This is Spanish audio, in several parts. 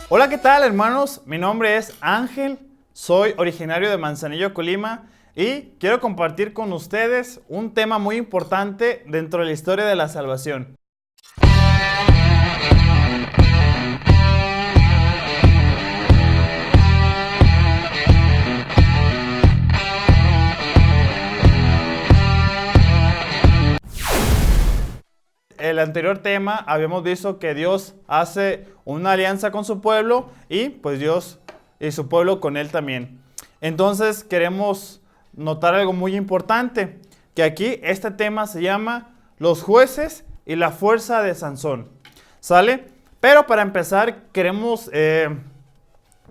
Hola, ¿qué tal, hermanos? Mi nombre es Ángel, soy originario de Manzanillo, Colima, y quiero compartir con ustedes un tema muy importante dentro de la historia de la salvación. El anterior tema habíamos visto que Dios hace una alianza con su pueblo y pues Dios y su pueblo con él también. Entonces queremos notar algo muy importante, que aquí este tema se llama los jueces y la fuerza de Sansón. ¿Sale? Pero para empezar queremos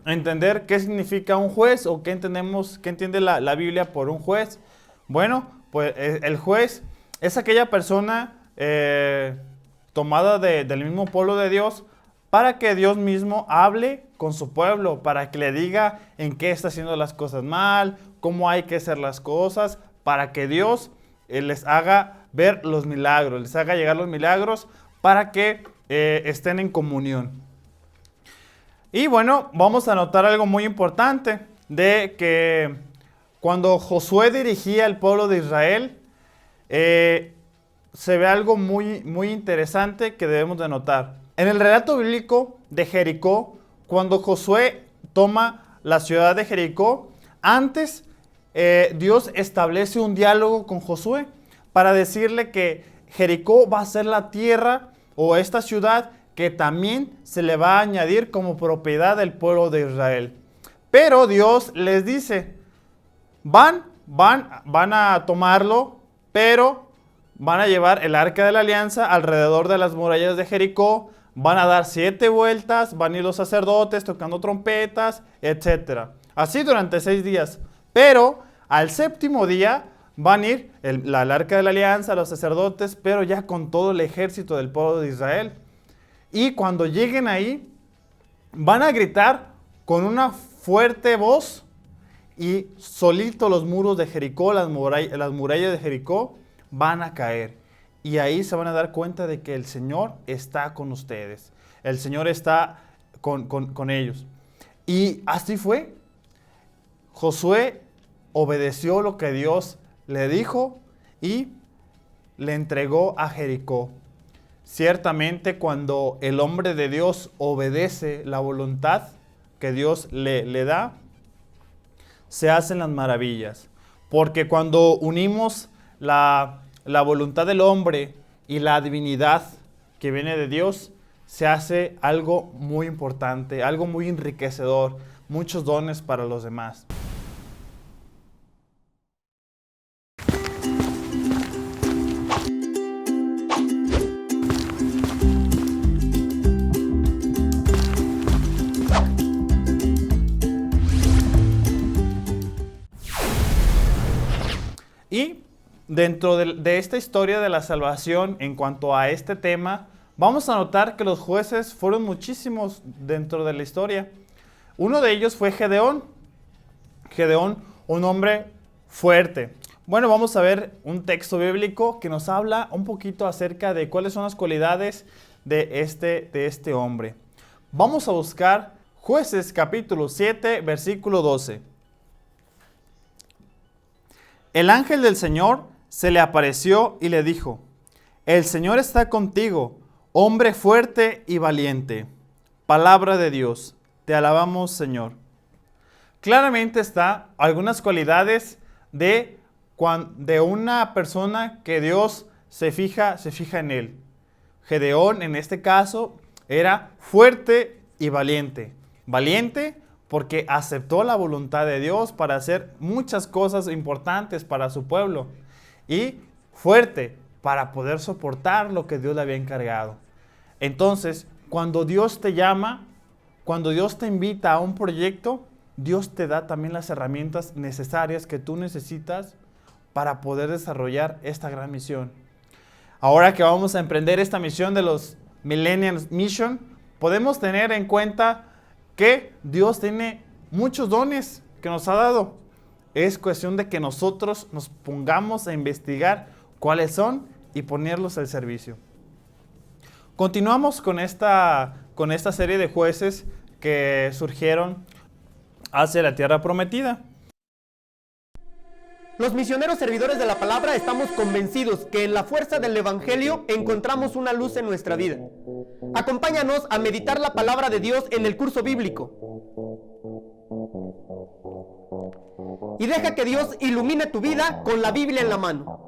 entender qué significa un juez o qué entiende la Biblia por un juez. Bueno, pues el juez es aquella persona tomada del mismo pueblo de Dios para que Dios mismo hable con su pueblo, para que le diga en qué está haciendo las cosas mal, cómo hay que hacer las cosas, para que Dios les haga ver los milagros, les haga llegar los milagros para que estén en comunión. Y bueno, vamos a notar algo muy importante, de que cuando Josué dirigía al pueblo de Israel, se ve algo muy interesante que debemos de notar. En el relato bíblico de Jericó, cuando Josué toma la ciudad de Jericó, antes Dios establece un diálogo con Josué para decirle que Jericó va a ser la tierra o esta ciudad que también se le va a añadir como propiedad del pueblo de Israel. Pero Dios les dice, van a tomarlo, pero van a llevar el arca de la alianza alrededor de las murallas de Jericó, van a dar 7 vueltas, van a ir los sacerdotes tocando trompetas, etc. Así durante 6 días. Pero al séptimo día van a ir el arca de la alianza, los sacerdotes, pero ya con todo el ejército del pueblo de Israel. Y cuando lleguen ahí, van a gritar con una fuerte voz y solito los muros de Jericó, las murallas de Jericó, van a caer. Y ahí se van a dar cuenta de que el Señor está con ustedes. El Señor está con ellos. Y así fue. Josué obedeció lo que Dios le dijo y le entregó a Jericó. Ciertamente cuando el hombre de Dios obedece la voluntad que Dios le da, se hacen las maravillas. Porque cuando unimos la voluntad del hombre y la divinidad que viene de Dios, se hace algo muy importante, algo muy enriquecedor, muchos dones para los demás. Y dentro de esta historia de la salvación, en cuanto a este tema, vamos a notar que los jueces fueron muchísimos dentro de la historia. Uno de ellos fue Gedeón. Gedeón, un hombre fuerte. Bueno, vamos a ver un texto bíblico que nos habla un poquito acerca de cuáles son las cualidades de este hombre. Vamos a buscar Jueces capítulo 7, versículo 12. El ángel del Señor se le apareció y le dijo, el Señor está contigo, hombre fuerte y valiente. Palabra de Dios, te alabamos, Señor. Claramente está algunas cualidades de una persona que Dios se fija en él. Gedeón, en este caso, era fuerte y valiente. Valiente porque aceptó la voluntad de Dios para hacer muchas cosas importantes para su pueblo. Y fuerte para poder soportar lo que Dios le había encargado. Entonces, cuando Dios te llama, cuando Dios te invita a un proyecto, Dios te da también las herramientas necesarias que tú necesitas para poder desarrollar esta gran misión. Ahora que vamos a emprender esta misión de los Millennium Mission, podemos tener en cuenta que Dios tiene muchos dones que nos ha dado. Es cuestión de que nosotros nos pongamos a investigar cuáles son y ponerlos al servicio. Continuamos con esta serie de jueces que surgieron hacia la tierra prometida. Los misioneros servidores de la palabra estamos convencidos que en la fuerza del Evangelio encontramos una luz en nuestra vida. Acompáñanos a meditar la palabra de Dios en el curso bíblico. Y deja que Dios ilumine tu vida con la Biblia en la mano.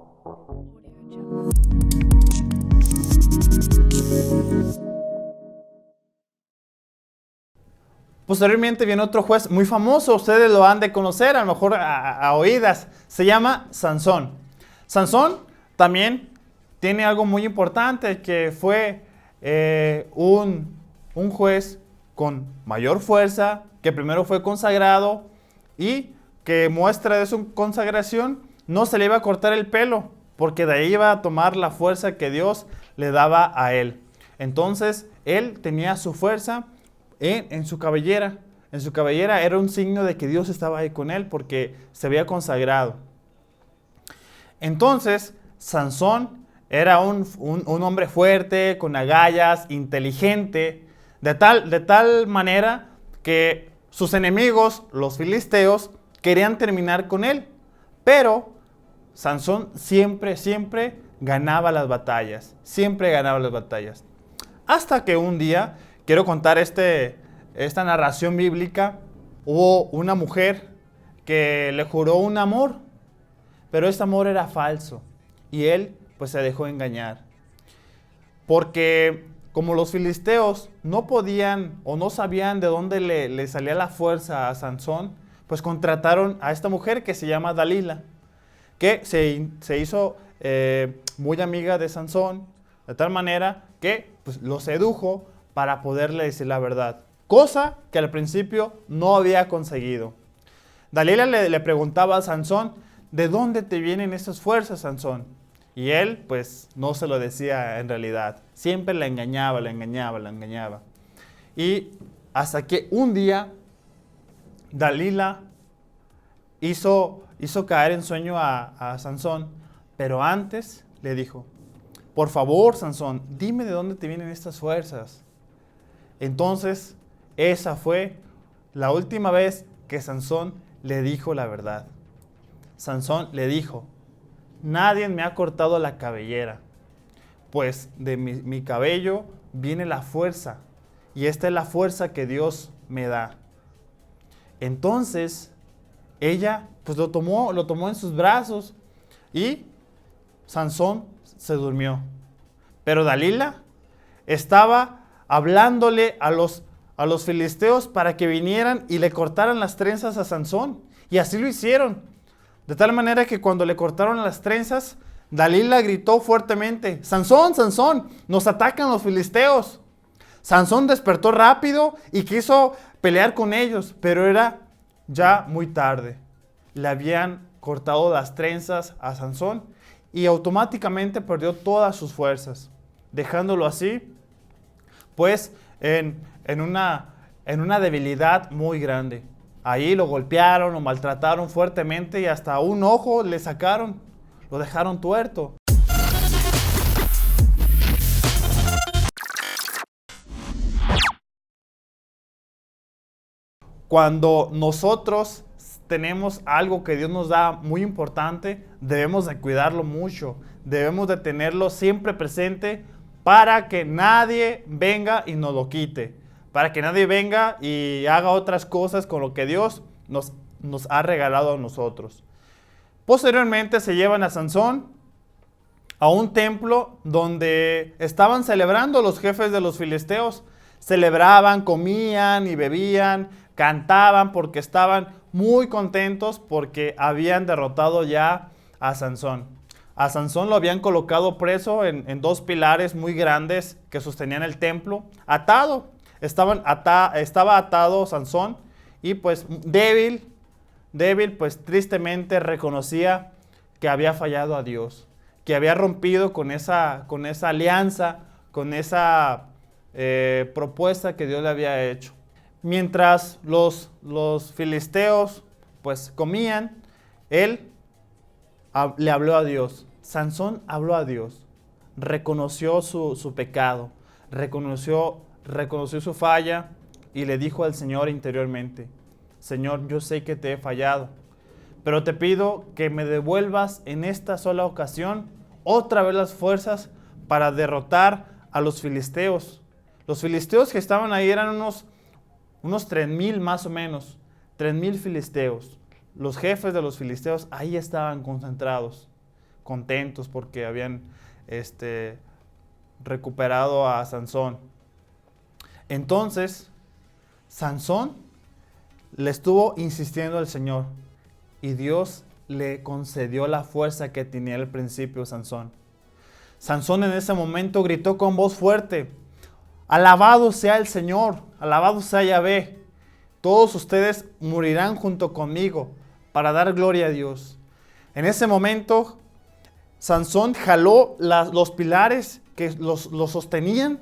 Posteriormente viene otro juez muy famoso, ustedes lo han de conocer, a lo mejor a oídas, se llama Sansón. Sansón también tiene algo muy importante, que fue un juez con mayor fuerza, que primero fue consagrado y que muestra de su consagración no se le iba a cortar el pelo, porque de ahí iba a tomar la fuerza que Dios le daba a él. Entonces, él tenía su fuerza en su cabellera. En su cabellera era un signo de que Dios estaba ahí con él porque se había consagrado. Entonces, Sansón era un hombre fuerte, con agallas, inteligente, de tal manera que sus enemigos, los filisteos, querían terminar con él. Pero Sansón siempre ganaba las batallas. Siempre ganaba las batallas. Hasta que un día, quiero contar esta narración bíblica, hubo una mujer que le juró un amor, pero ese amor era falso y él pues se dejó engañar. Porque como los filisteos no podían o no sabían de dónde le salía la fuerza a Sansón, pues contrataron a esta mujer que se llama Dalila, que se hizo muy amiga de Sansón, de tal manera que pues, lo sedujo para poderle decir la verdad, cosa que al principio no había conseguido. Dalila le preguntaba a Sansón, ¿de dónde te vienen esas fuerzas, Sansón? Y él, pues, no se lo decía en realidad. Siempre la engañaba. Y hasta que un día, Dalila hizo caer en sueño a Sansón, pero antes le dijo, por favor, Sansón, dime de dónde te vienen estas fuerzas. Entonces, esa fue la última vez que Sansón le dijo la verdad. Sansón le dijo, nadie me ha cortado la cabellera, pues de mi cabello viene la fuerza, y esta es la fuerza que Dios me da. Entonces, ella pues lo tomó en sus brazos y Sansón se durmió. Pero Dalila estaba hablándole a los filisteos para que vinieran y le cortaran las trenzas a Sansón. Y así lo hicieron. De tal manera que cuando le cortaron las trenzas, Dalila gritó fuertemente, Sansón, Sansón, nos atacan los filisteos. Sansón despertó rápido y quiso pelear con ellos, pero era ya muy tarde. Le habían cortado las trenzas a Sansón y automáticamente perdió todas sus fuerzas, dejándolo así, pues, en una debilidad muy grande. Ahí lo golpearon, lo maltrataron fuertemente y hasta un ojo le sacaron, lo dejaron tuerto. Cuando nosotros tenemos algo que Dios nos da muy importante, debemos de cuidarlo mucho, debemos de tenerlo siempre presente para que nadie venga y nos lo quite, para que nadie venga y haga otras cosas con lo que Dios nos ha regalado a nosotros. Posteriormente se llevan a Sansón a un templo donde estaban celebrando los jefes de los filisteos. Celebraban, comían y bebían, cantaban porque estaban muy contentos porque habían derrotado ya a Sansón. A Sansón lo habían colocado preso en dos pilares muy grandes que sostenían el templo, atado. Estaba atado Sansón y pues débil, pues tristemente reconocía que había fallado a Dios, que había rompido con esa alianza, con esa propuesta que Dios le había hecho. Mientras los filisteos pues comían, él le habló a Dios. Sansón habló a Dios, reconoció su pecado, reconoció su falla y le dijo al Señor interiormente: Señor, yo sé que te he fallado, pero te pido que me devuelvas en esta sola ocasión otra vez las fuerzas para derrotar a los filisteos. Los filisteos que estaban ahí eran unos 3,000 más o menos, 3,000 filisteos. Los jefes de los filisteos ahí estaban concentrados, contentos porque habían recuperado a Sansón. Entonces, Sansón le estuvo insistiendo al Señor y Dios le concedió la fuerza que tenía al principio Sansón. Sansón en ese momento gritó con voz fuerte: alabado sea el Señor, alabado sea Yahvé. Todos ustedes morirán junto conmigo para dar gloria a Dios. En ese momento, Sansón jaló los pilares que los sostenían,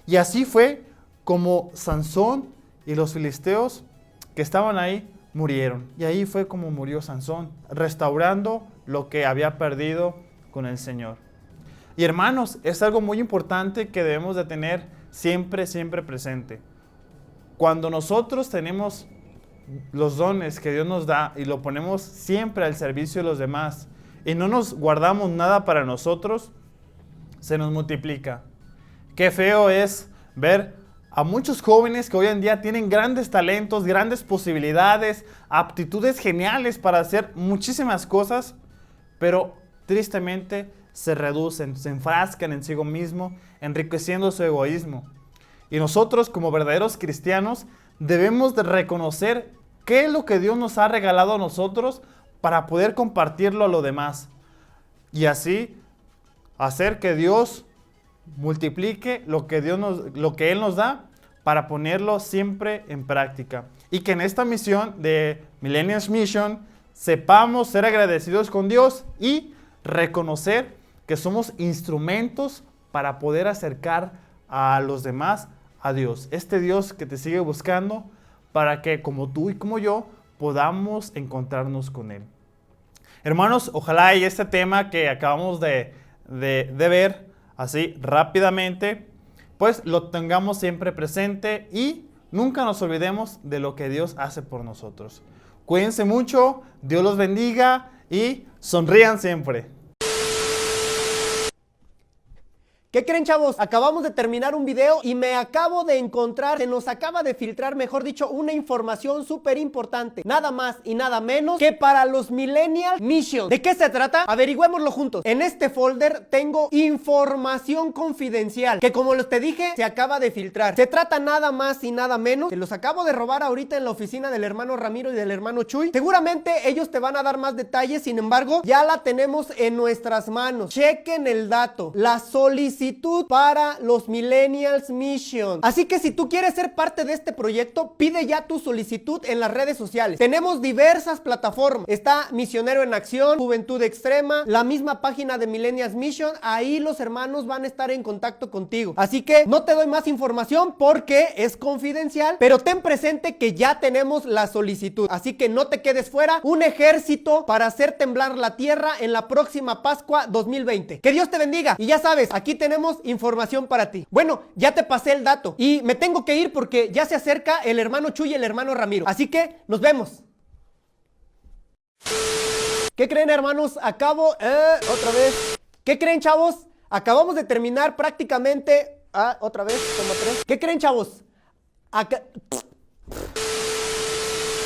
y así fue como Sansón y los filisteos que estaban ahí murieron. Y ahí fue como murió Sansón, restaurando lo que había perdido con el Señor. Y hermanos, es algo muy importante que debemos de tener siempre, siempre presente. Cuando nosotros tenemos los dones que Dios nos da y lo ponemos siempre al servicio de los demás y no nos guardamos nada para nosotros, se nos multiplica. Qué feo es ver a muchos jóvenes que hoy en día tienen grandes talentos, grandes posibilidades, aptitudes geniales para hacer muchísimas cosas, pero tristemente se reducen, se enfrascan en sí mismo, enriqueciendo su egoísmo. Y nosotros, como verdaderos cristianos, debemos de reconocer qué es lo que Dios nos ha regalado a nosotros para poder compartirlo a los demás. Y así hacer que Dios multiplique lo que Él nos da para ponerlo siempre en práctica. Y que en esta misión de Millennials Mission sepamos ser agradecidos con Dios y reconocer que somos instrumentos para poder acercar a los demás a Dios. Este Dios que te sigue buscando para que como tú y como yo podamos encontrarnos con Él. Hermanos, ojalá y este tema que acabamos de ver así rápidamente, pues lo tengamos siempre presente y nunca nos olvidemos de lo que Dios hace por nosotros. Cuídense mucho, Dios los bendiga y sonrían siempre. ¿Qué creen, chavos? Acabamos de terminar un video y me acabo de encontrar, se nos acaba de filtrar, mejor dicho, una información súper importante. Nada más y nada menos que para los Millennials Mission. ¿De qué se trata? Averigüémoslo juntos. En este folder tengo información confidencial que, como te dije, se acaba de filtrar. Se trata nada más y nada menos. Se los acabo de robar ahorita en la oficina del hermano Ramiro y del hermano Chuy. Seguramente ellos te van a dar más detalles, sin embargo, ya la tenemos en nuestras manos. Chequen el dato. La solicitud para los Millennials Mission. Así que si tú quieres ser parte de este proyecto, pide ya tu solicitud en las redes sociales. Tenemos diversas plataformas. Está Misionero en Acción, Juventud Extrema, la misma página de Millennials Mission. Ahí los hermanos van a estar en contacto contigo. Así que no te doy más información porque es confidencial, pero ten presente que ya tenemos la solicitud. Así que no te quedes fuera. Un ejército para hacer temblar la tierra en la próxima Pascua 2020. Que Dios te bendiga. Y ya sabes, aquí tenemos información para ti. Bueno, ya te pasé el dato y me tengo que ir porque ya se acerca el hermano Chuy y el hermano Ramiro. Así que nos vemos. ¿Qué creen, hermanos? Otra vez. ¿Qué creen, chavos? Acabamos de terminar prácticamente. Otra vez, toma 3. ¿Qué creen, chavos?